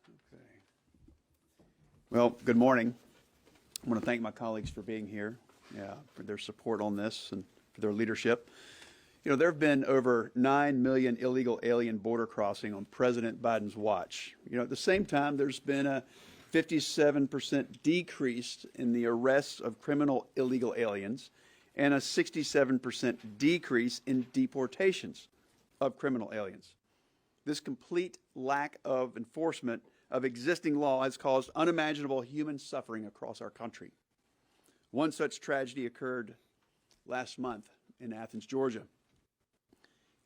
Okay. Well, good morning. I want to thank my colleagues for being here, for their support on this and for their leadership. You know, there have been over 9 million illegal alien border crossing on President Biden's watch. You know, at the same time, there's been a 57% decrease in the arrests of criminal illegal aliens and a 67% decrease in deportations of criminal aliens. This complete lack of enforcement of existing law has caused unimaginable human suffering across our country. One such tragedy occurred last month in Athens, Georgia.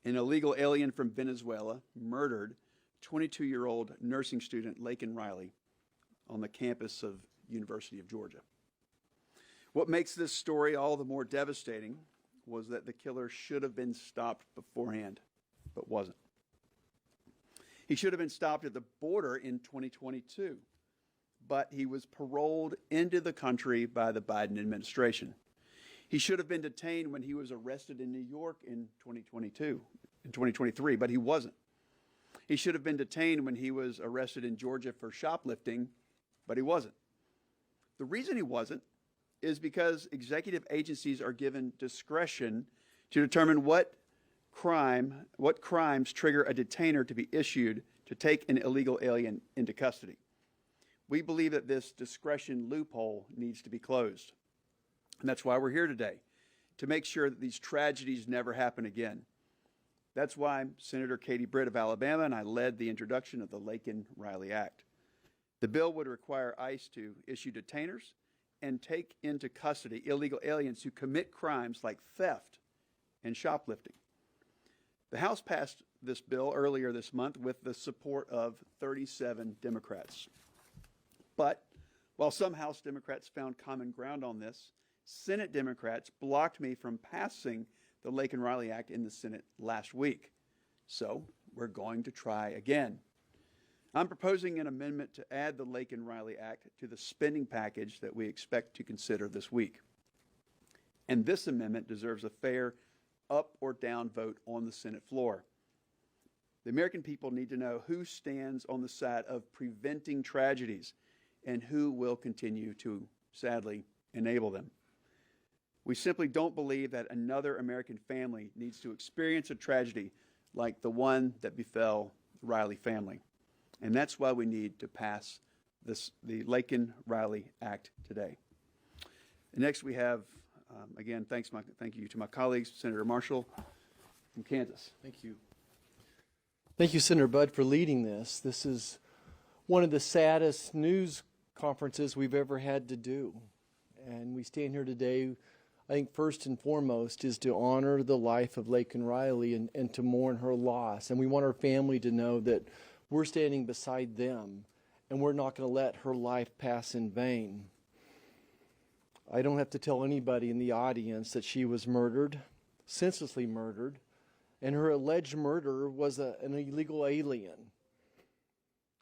An illegal alien from Venezuela murdered 22-year-old nursing student Laken Riley on the campus of University of Georgia. What makes this story all the more devastating was that the killer should have been stopped beforehand, but wasn't. He should have been stopped at the border in 2022, but he was paroled into the country by the Biden administration. He should have been detained when he was arrested in New York in 2023, but he wasn't. He should have been detained when he was arrested in Georgia for shoplifting, but he wasn't. The reason he wasn't is because executive agencies are given discretion to determine what crimes trigger a detainer to be issued to take an illegal alien into custody. We believe that this discretion loophole needs to be closed. And that's why we're here today, to make sure that these tragedies never happen again. That's why Senator Katie Britt of Alabama and I led the introduction of the Laken Riley Act. The bill would require ICE to issue detainers and take into custody illegal aliens who commit crimes like theft and shoplifting. The House passed this bill earlier this month with the support of 37 Democrats. But while some House Democrats found common ground on this, Senate Democrats blocked me from passing the Laken Riley Act in the Senate last week. So we're going to try again. I'm proposing an amendment to add the Laken Riley Act to the spending package that we expect to consider this week. And this amendment deserves a fair up or down vote on the Senate floor. The American people need to know who stands on the side of preventing tragedies and who will continue to, sadly, enable them. We simply don't believe that another American family needs to experience a tragedy like the one that befell the Riley family. And that's why we need to pass the Laken Riley Act today. And next we have, again, thank you to my colleagues, Senator Marshall from Kansas. Thank you. Thank you, Senator Budd, for leading this. This is one of the saddest news conferences we've ever had to do. And we stand here today, I think first and foremost, is to honor the life of Laken Riley and to mourn her loss. And we want our family to know that we're standing beside them and we're not going to let her life pass in vain. I don't have to tell anybody in the audience that she was murdered, senselessly murdered, and her alleged murderer was an illegal alien.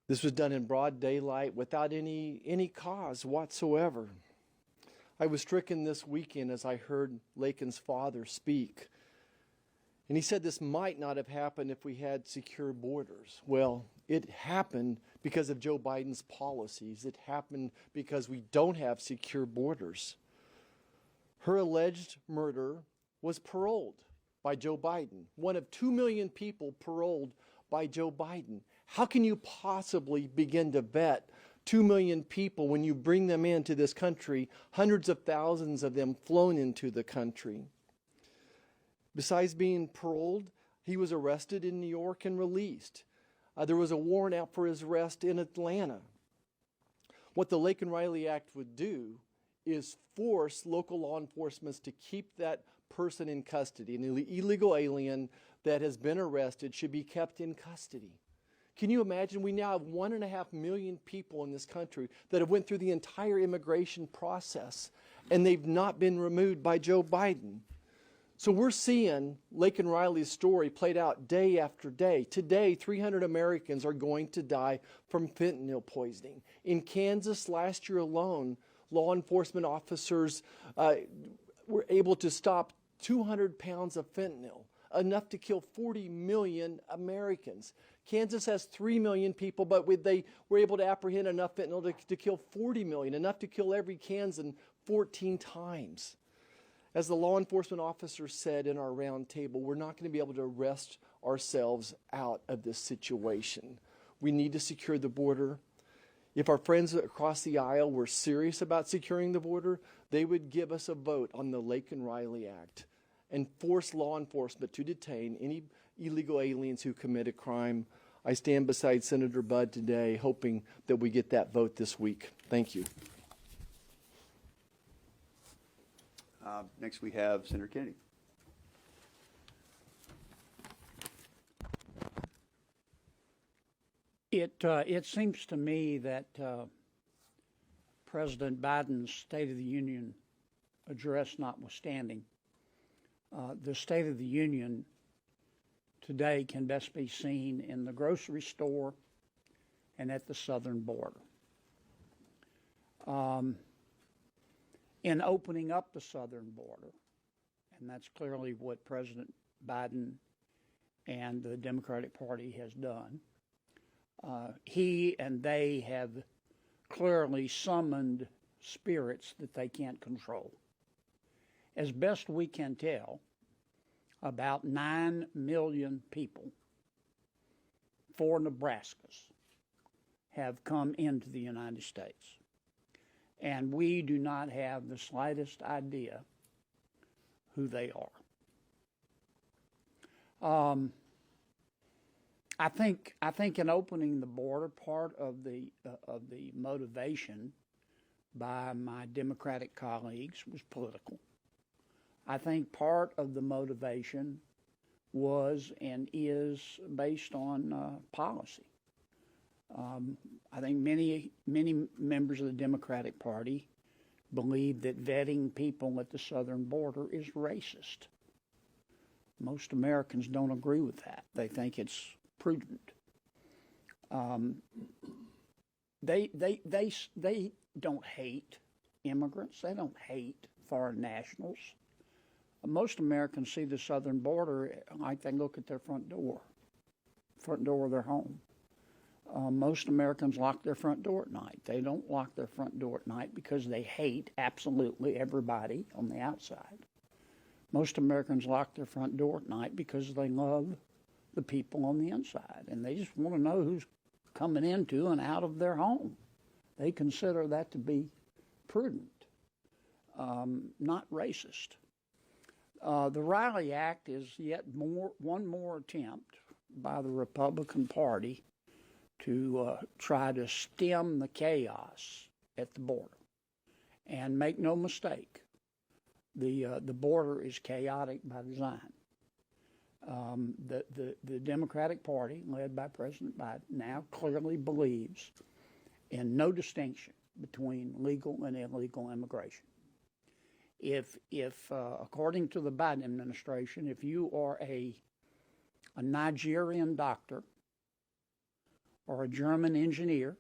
This was done in broad daylight without any cause whatsoever. I was stricken this weekend as I heard Laken's father speak. And he said this might not have happened if we had secure borders. Well, it happened because of Joe Biden's policies. It happened because we don't have secure borders. Her alleged murderer was paroled by Joe Biden, one of 2 million people paroled by Joe Biden. How can you possibly begin to vet 2 million people when you bring them into this country, hundreds of thousands of them flown into the country? Besides being paroled, he was arrested in New York and released. There was a warrant out for his arrest in Atlanta. What the Laken Riley Act would do is force local law enforcement to keep that person in custody. An illegal alien that has been arrested should be kept in custody. Can you imagine? We now have 1.5 million people in this country that have went through the entire immigration process, and they've not been removed by Joe Biden. So we're seeing Laken Riley's story played out day after day. Today, 300 Americans are going to die from fentanyl poisoning. In Kansas last year alone, law enforcement officers were able to stop 200 pounds of fentanyl, enough to kill 40 million Americans. Kansas has 3 million people, but they were able to apprehend enough fentanyl to kill 40 million, enough to kill every Kansan 14 times. As the law enforcement officer said in our round table, we're not going to be able to arrest ourselves out of this situation. We need to secure the border. If our friends across the aisle were serious about securing the border, they would give us a vote on the Laken Riley Act and force law enforcement to detain any illegal aliens who commit a crime. I stand beside Senator Budd today, hoping that we get that vote this week. Thank you. Next we have Senator Kennedy. It seems to me that President Biden's State of the Union address notwithstanding, the State of the Union today can best be seen in the grocery store and at the southern border. In opening up the southern border, and that's clearly what President Biden and the Democratic Party has done, he and they have clearly summoned spirits that they can't control. As best we can tell, about 9 million people, 4 Nebraskas, have come into the United States. And we do not have the slightest idea who they are. I think in opening the border, part of the motivation by my Democratic colleagues was political. I think part of the motivation was and is based on policy. I think many members of the Democratic Party believe that vetting people at the southern border is racist. Most Americans don't agree with that. They think it's prudent. They don't hate immigrants. They don't hate foreign nationals. Most Americans see the southern border like they look at their front door of their home. Most Americans lock their front door at night. They don't lock their front door at night because they hate absolutely everybody on the outside. Most Americans lock their front door at night because they love the people on the inside, and they just want to know who's coming into and out of their home. They consider that to be prudent, not racist. The Riley Act is yet one more attempt by the Republican Party to try to stem the chaos at the border. And make no mistake, the border is chaotic by design. The Democratic Party, led by President Biden, now clearly believes in no distinction between legal and illegal immigration. If according to the Biden administration, if you are a Nigerian doctor or a German engineer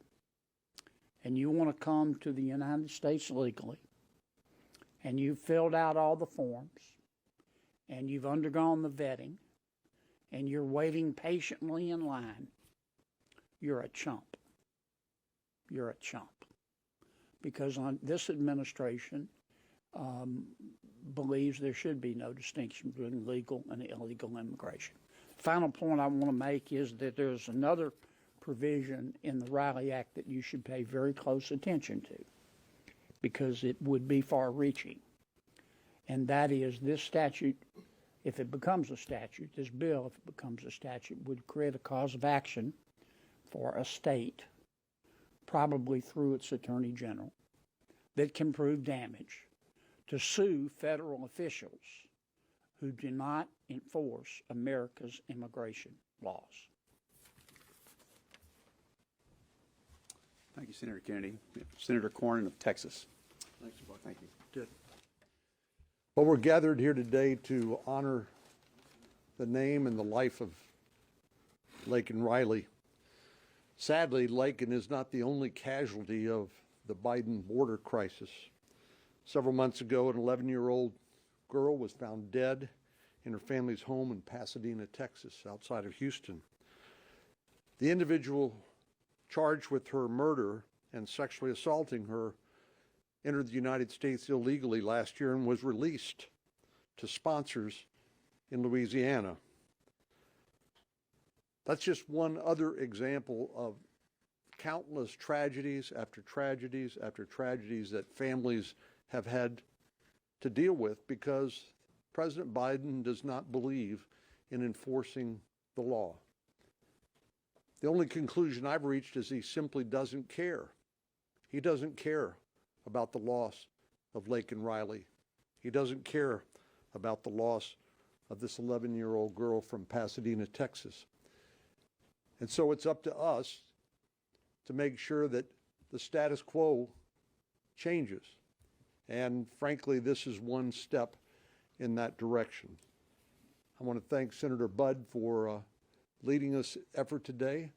and you want to come to the United States legally, and you've filled out all the forms, and you've undergone the vetting, and you're waiting patiently in line, you're a chump. You're a chump. Because this administration believes there should be no distinction between legal and illegal immigration. The final point I want to make is that there's another provision in the Riley Act that you should pay very close attention to, because it would be far-reaching. And that is, this statute, if it becomes a statute, this bill, if it becomes a statute, would create a cause of action for a state, probably through its attorney general, that can prove damage, to sue federal officials who do not enforce America's immigration laws. Thank you, Senator Kennedy. Senator Cornyn of Texas. Thanks, Buck. Thank you. Good. Well, we're gathered here today to honor the name and the life of Laken Riley. Sadly, Laken is not the only casualty of the Biden border crisis. Several months ago, an 11-year-old girl was found dead in her family's home in Pasadena, Texas, outside of Houston. The individual charged with her murder and sexually assaulting her entered the United States illegally last year and was released to sponsors in Louisiana. That's just one other example of countless tragedies after tragedies after tragedies that families have had to deal with because President Biden does not believe in enforcing the law. The only conclusion I've reached is he simply doesn't care. He doesn't care about the loss of Laken Riley. He doesn't care about the loss of this 11-year-old girl from Pasadena, Texas. And so it's up to us to make sure that the status quo changes. And frankly, this is one step in that direction. I want to thank Senator Budd for leading this effort today.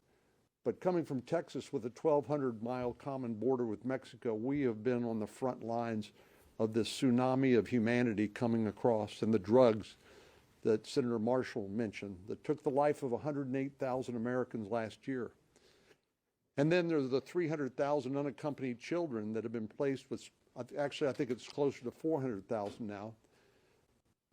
But coming from Texas with a 1,200-mile common border with Mexico, we have been on the front lines of this tsunami of humanity coming across, and the drugs that Senator Marshall mentioned that took the life of 108,000 Americans last year. And then there's the 300,000 unaccompanied children that have been placed with, actually I think it's closer to 400,000 now,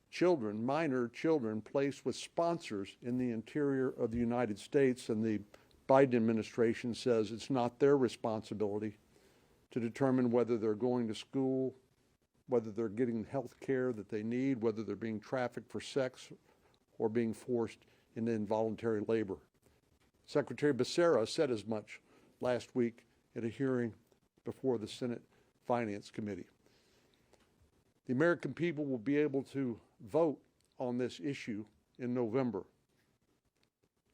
children, minor children, placed with sponsors in the interior of the United States, and the Biden administration says it's not their responsibility to determine whether they're going to school, whether they're getting health care that they need, whether they're being trafficked for sex or being forced into involuntary labor. Secretary Becerra said as much last week at a hearing before the Senate Finance Committee. The American people will be able to vote on this issue in November.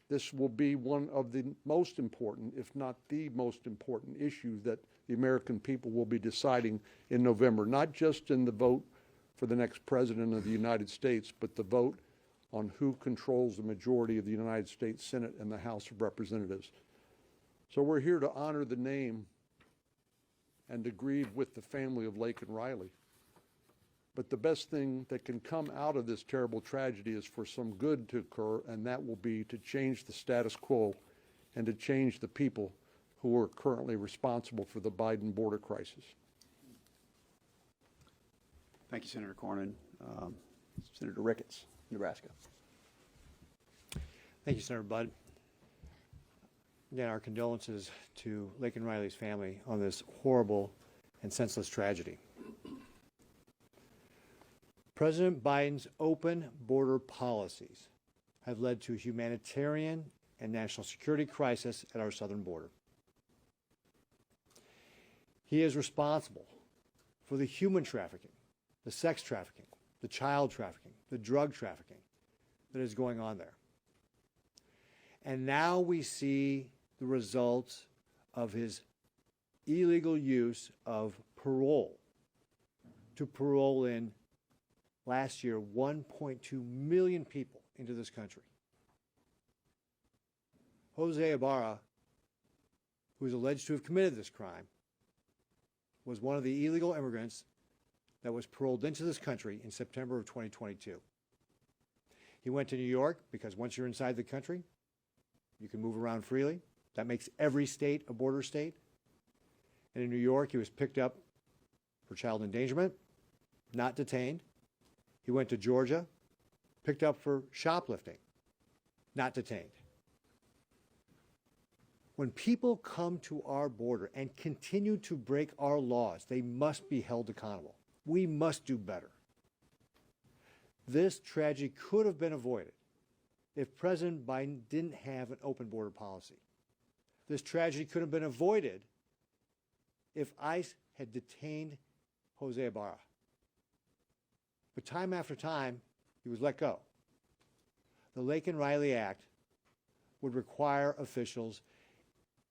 This will be one of the most important, if not the most important issue that the American people will be deciding in November, not just in the vote for the next president of the United States, but the vote on who controls the majority of the United States Senate and the House of Representatives. So we're here to honor the name and to grieve with the family of Laken Riley. But the best thing that can come out of this terrible tragedy is for some good to occur, and that will be to change the status quo and to change the people who are currently responsible for the Biden border crisis. Thank you, Senator Cornyn. Senator Ricketts, Nebraska. Thank you, Senator Budd. Again, our condolences to Laken Riley's family on this horrible and senseless tragedy. President Biden's open border policies have led to a humanitarian and national security crisis at our southern border. He is responsible for the human trafficking, the sex trafficking, the child trafficking, the drug trafficking that is going on there. And now we see the results of his illegal use of parole to parole in last year 1.2 million people into this country. Jose Ibarra, who is alleged to have committed this crime, was one of the illegal immigrants that was paroled into this country in September of 2022. He went to New York because once you're inside the country, you can move around freely. That makes every state a border state. And in New York, he was picked up for child endangerment, not detained. He went to Georgia, picked up for shoplifting, not detained. When people come to our border and continue to break our laws, they must be held accountable. We must do better. This tragedy could have been avoided if President Biden didn't have an open border policy. This tragedy could have been avoided if ICE had detained Jose Ibarra. But time after time, he was let go. The Laken Riley Act would require officials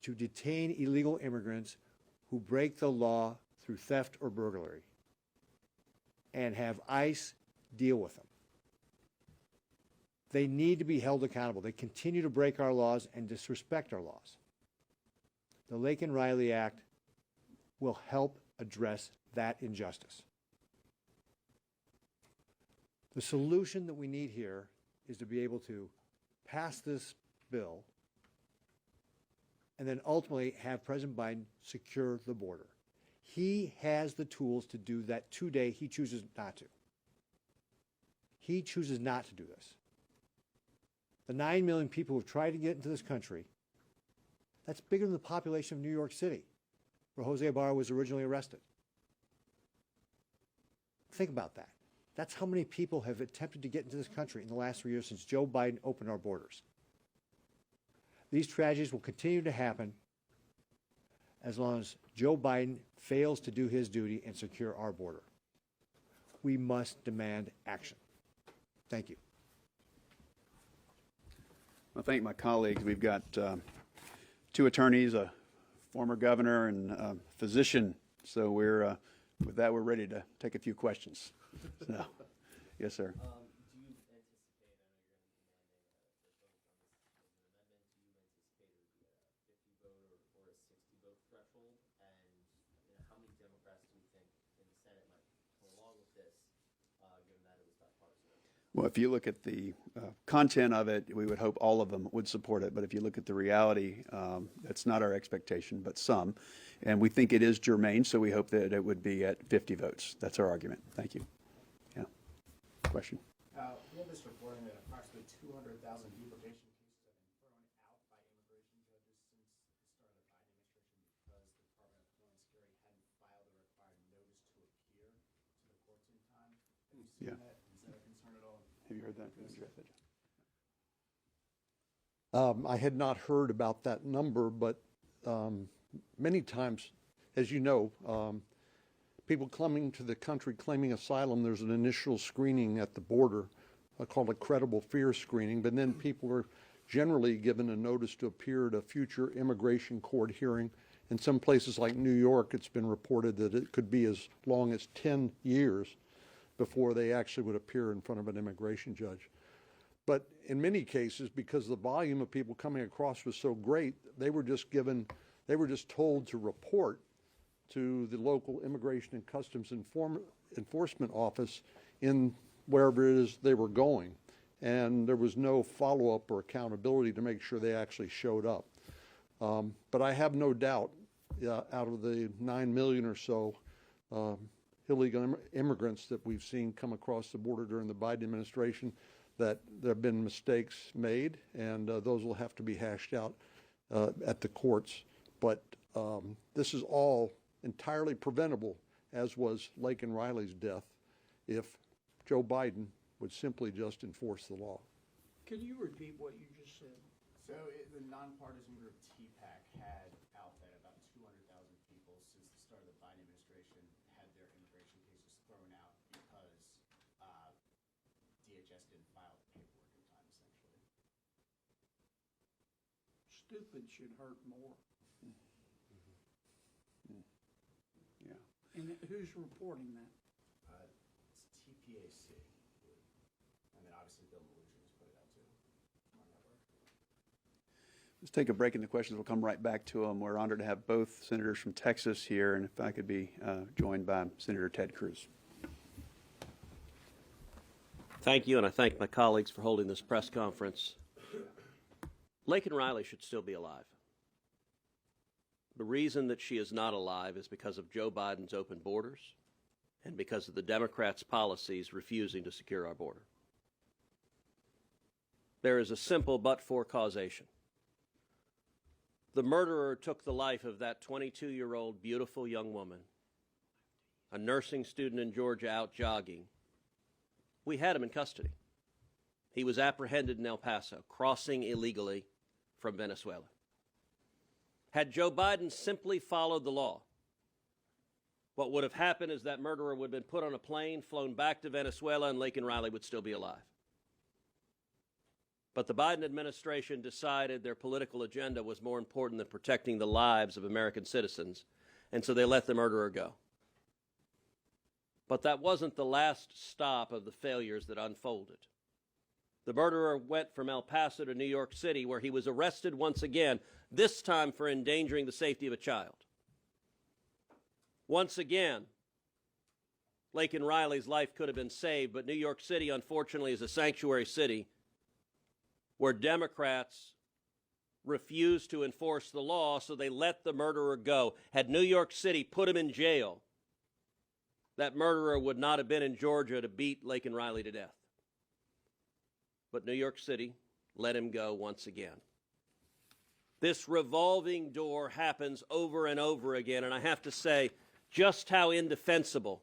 to detain illegal immigrants who break the law through theft or burglary and have ICE deal with them. They need to be held accountable. They continue to break our laws and disrespect our laws. The Laken Riley Act will help address that injustice. The solution that we need here is to be able to pass this bill and then ultimately have President Biden secure the border. He has the tools to do that today. He chooses not to. He chooses not to do this. The 9 million people who have tried to get into this country, that's bigger than the population of New York City, where Jose Ibarra was originally arrested. Think about that. That's how many people have attempted to get into this country in the last 3 years since Joe Biden opened our borders. These tragedies will continue to happen as long as Joe Biden fails to do his duty and secure our border. We must demand action. Thank you. I thank my colleagues. We've got two attorneys, a former governor, and a physician. So we're with that, we're ready to take a few questions. So, yes, sir. Do you anticipate, I know you're going to be demanding an amendment, do you anticipate it would be a 50 vote or a 60 vote threshold? And how many Democrats do you think in the Senate might come along with this, given that it was bipartisan? Well, if you look at the content of it, we would hope all of them would support it. But if you look at the reality, that's not our expectation, but some. And we think it is germane, so we hope that it would be at 50 votes. That's our argument. Thank you. Yeah. Question? We have this reporting that approximately 200,000 deportation cases have been thrown out by immigration judges since the start of the Biden administration because the Department of Homeland Security hadn't filed the required notice to appear to the courts in time. Have you seen that? Is that a concern at all? Have you heard that? I had not heard about that number, but many times, as you know, people coming to the country claiming asylum, there's an initial screening at the border called a credible fear screening, but then people are generally given a notice to appear at a future immigration court hearing. In some places like New York, it's been reported that it could be as long as 10 years before they actually would appear in front of an immigration judge. But in many cases, because the volume of people coming across was so great, they were just told to report to the local Immigration and Customs Enforcement Office in wherever it is they were going. And there was no follow-up or accountability to make sure they actually showed up. But I have no doubt, out of the 9 million or so illegal immigrants that we've seen come across the border during the Biden administration, that there have been mistakes made, and those will have to be hashed out at the courts. But this is all entirely preventable, as was Laken Riley's death, if Joe Biden would simply just enforce the law. Can you repeat what you just said? So the nonpartisan group TPAC had out that about 200,000 people since the start of the Biden administration had their immigration cases thrown out because DHS didn't file the paperwork in time, essentially. Stupid should hurt more. Yeah. And who's reporting that? It's TPAC. And then obviously Bill Malucci's put it out too. On our network. Let's take a break in the questions. We'll come right back to them. We're honored to have both senators from Texas here, and if I could be joined by Senator Ted Cruz. Thank you, and I thank my colleagues for holding this press conference. Laken Riley should still be alive. The reason that she is not alive is because of Joe Biden's open borders and because of the Democrats' policies refusing to secure our border. There is a simple but-for causation. The murderer took the life of that 22-year-old beautiful young woman, a nursing student in Georgia out jogging. We had him in custody. He was apprehended in El Paso, crossing illegally from Venezuela. Had Joe Biden simply followed the law, what would have happened is that murderer would have been put on a plane, flown back to Venezuela, and Laken Riley would still be alive. But the Biden administration decided their political agenda was more important than protecting the lives of American citizens, and so they let the murderer go. But that wasn't the last stop of the failures that unfolded. The murderer went from El Paso to New York City, where he was arrested once again, this time for endangering the safety of a child. Once again, Laken Riley's life could have been saved, but New York City, unfortunately, is a sanctuary city where Democrats refused to enforce the law, so they let the murderer go. Had New York City put him in jail, that murderer would not have been in Georgia to beat Laken Riley to death. But New York City let him go once again. This revolving door happens over and over again, and I have to say just how indefensible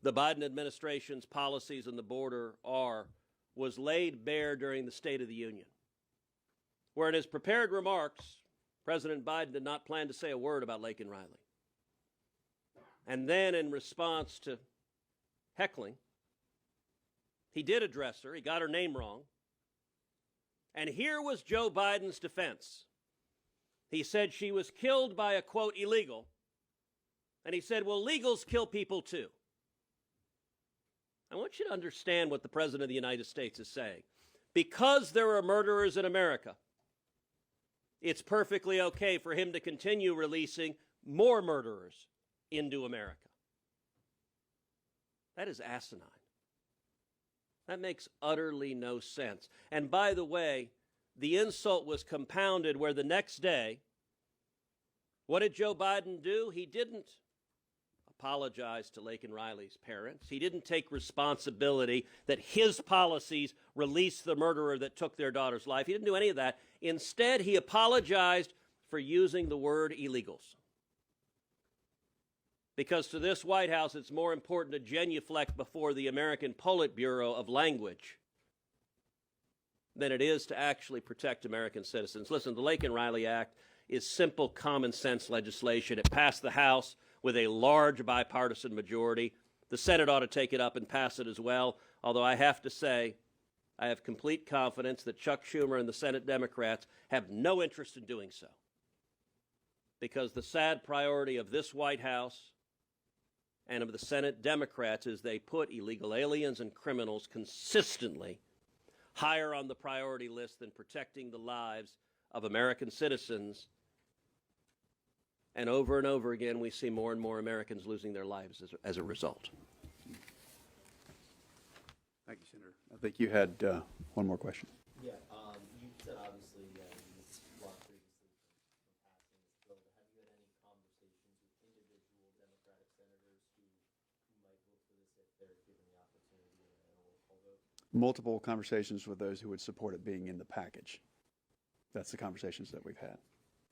the Biden administration's policies on the border are was laid bare during the State of the Union, where in his prepared remarks, President Biden did not plan to say a word about Laken Riley. And then in response to heckling, he did address her. He got her name wrong. And here was Joe Biden's defense. He said she was killed by a, quote, illegal. And he said, well, legals kill people too. I want you to understand what the President of the United States is saying. Because there are murderers in America, it's perfectly okay for him to continue releasing more murderers into America. That is asinine. That makes utterly no sense. And by the way, the insult was compounded where the next day, what did Joe Biden do? He didn't apologize to Laken Riley's parents. He didn't take responsibility that his policies released the murderer that took their daughter's life. He didn't do any of that. Instead, he apologized for using the word illegals. Because to this White House, it's more important to genuflect before the American Politburo of language than it is to actually protect American citizens. Listen, the Laken Riley Act is simple common sense legislation. It passed the House with a large bipartisan majority. The Senate ought to take it up and pass it as well, although I have to say, I have complete confidence that Chuck Schumer and the Senate Democrats have no interest in doing so. Because the sad priority of this White House and of the Senate Democrats is they put illegal aliens and criminals consistently higher on the priority list than protecting the lives of American citizens. And over again, we see more and more Americans losing their lives as a result. Thank you, Senator. I think you had one more question. Yeah, you said obviously this law previously from passing this bill, but have you had any conversations with individual Democratic senators who might vote for this if they're given the opportunity in a roll call vote? Multiple conversations with those who would support it being in the package. That's the conversations that we've had.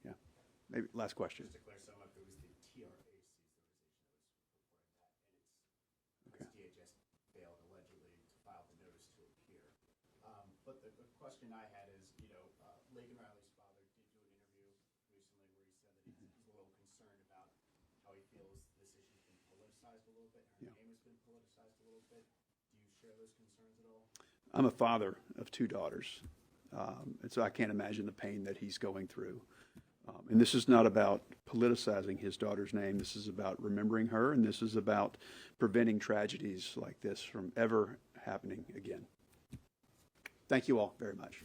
Yeah. Maybe last question. Just to clear some up, it was the TRAC's organization that was reporting that, and it's DHS failed allegedly to file the notice to appear. But the question I had is, Laken Riley's father did do an interview recently where he said that he's a little concerned about how he feels this issue's been politicized a little bit. Her name has been politicized a little bit. Do you share those concerns at all? I'm a father of two daughters, and so I can't imagine the pain that he's going through. And this is not about politicizing his daughter's name. This is about remembering her, and this is about preventing tragedies like this from ever happening again. Thank you all very much.